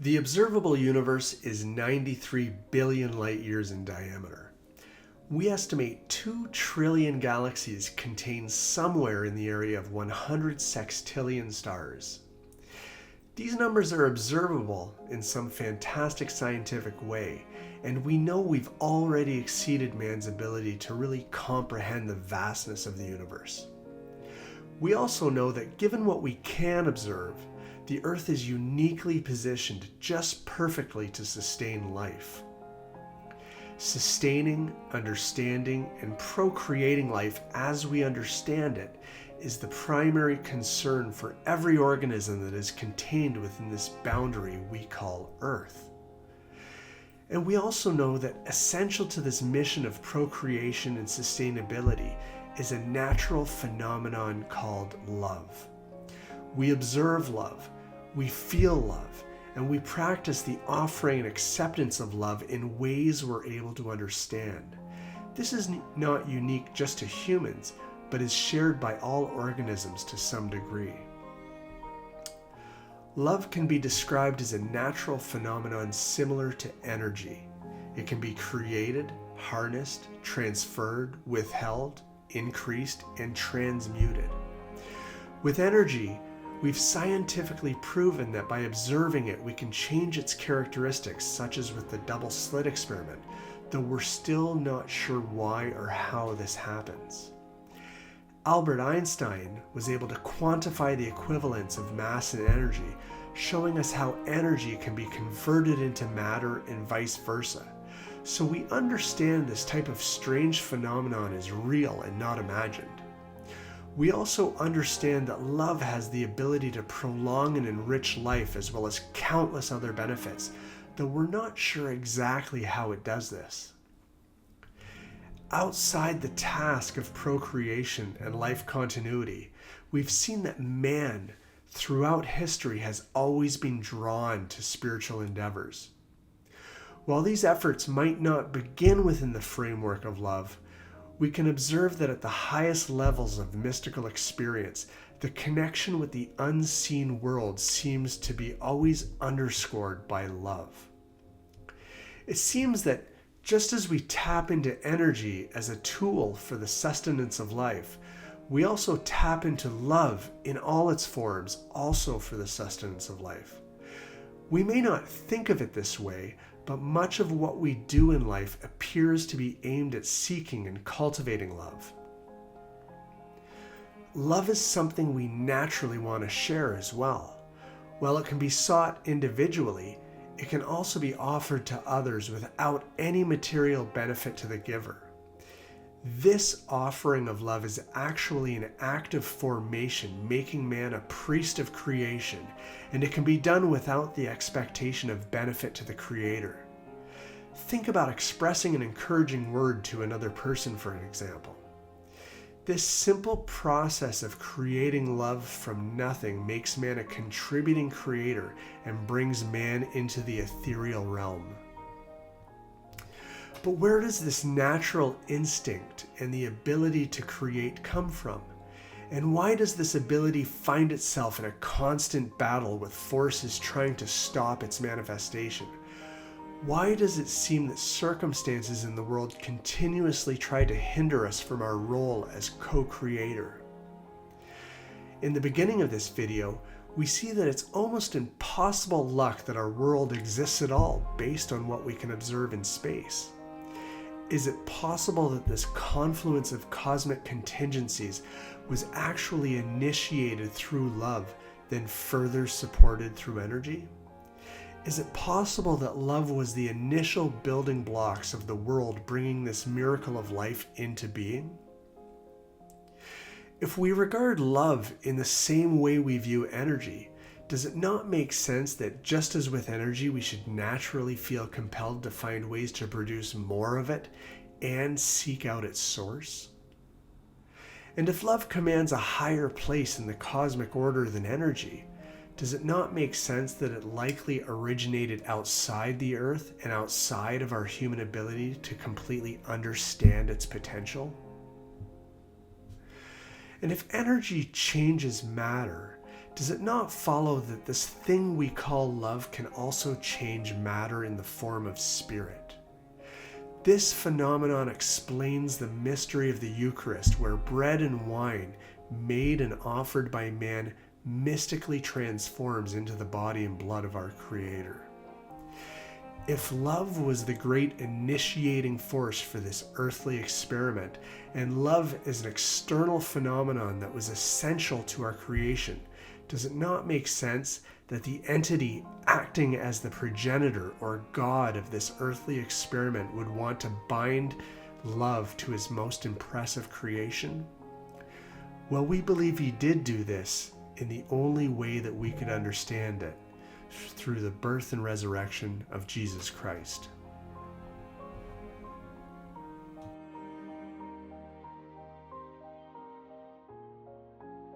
The observable universe is 93 billion light years in diameter. We estimate 2 trillion galaxies contain somewhere in the area of 100 sextillion stars. These numbers are observable in some fantastic scientific way, and we know we've already exceeded man's ability to really comprehend the vastness of the universe. We also know that given what we can observe, the Earth is uniquely positioned just perfectly to sustain life. Sustaining, understanding, and procreating life as we understand it is the primary concern for every organism that is contained within this boundary we call Earth. And we also know that essential to this mission of procreation and sustainability is a natural phenomenon called love. We observe love, we feel love, and we practice the offering and acceptance of love in ways we're able to understand. This is not unique just to humans, but is shared by all organisms to some degree. Love can be described as a natural phenomenon similar to energy. It can be created, harnessed, transferred, withheld, increased, and transmuted. With energy, we've scientifically proven that by observing it, we can change its characteristics, such as with the double slit experiment, though we're still not sure why or how this happens. Albert Einstein was able to quantify the equivalence of mass and energy, showing us how energy can be converted into matter and vice versa. So we understand this type of strange phenomenon is real and not imagined. We also understand that love has the ability to prolong and enrich life as well as countless other benefits, though we're not sure exactly how it does this. Outside the task of procreation and life continuity, we've seen that man throughout history has always been drawn to spiritual endeavors. While these efforts might not begin within the framework of love, we can observe that at the highest levels of mystical experience, the connection with the unseen world seems to be always underscored by love. It seems that just as we tap into energy as a tool for the sustenance of life, we also tap into love in all its forms, also for the sustenance of life. We may not think of it this way, but much of what we do in life appears to be aimed at seeking and cultivating love. Love is something we naturally want to share as well. While it can be sought individually, it can also be offered to others without any material benefit to the giver. This offering of love is actually an act of formation, making man a priest of creation, and it can be done without the expectation of benefit to the Creator. Think about expressing an encouraging word to another person, for an example. This simple process of creating love from nothing makes man a contributing creator and brings man into the ethereal realm. But where does this natural instinct and the ability to create come from? And why does this ability find itself in a constant battle with forces trying to stop its manifestation? Why does it seem that circumstances in the world continuously try to hinder us from our role as co-creator? In the beginning of this video, we see that it's almost impossible luck that our world exists at all based on what we can observe in space. Is it possible that this confluence of cosmic contingencies was actually initiated through love, then further supported through energy? Is it possible that love was the initial building blocks of the world, bringing this miracle of life into being? If we regard love in the same way we view energy, does it not make sense that just as with energy, we should naturally feel compelled to find ways to produce more of it and seek out its source? And if love commands a higher place in the cosmic order than energy, does it not make sense that it likely originated outside the Earth and outside of our human ability to completely understand its potential? And if energy changes matter, does it not follow that this thing we call love can also change matter in the form of spirit? This phenomenon explains the mystery of the Eucharist, where bread and wine, made and offered by man, mystically transforms into the body and blood of our Creator. If love was the great initiating force for this earthly experiment, and love is an external phenomenon that was essential to our creation, does it not make sense that the entity acting as the progenitor or God of this earthly experiment would want to bind love to his most impressive creation? Well, we believe he did do this in the only way that we could understand it, through the birth and resurrection of Jesus Christ.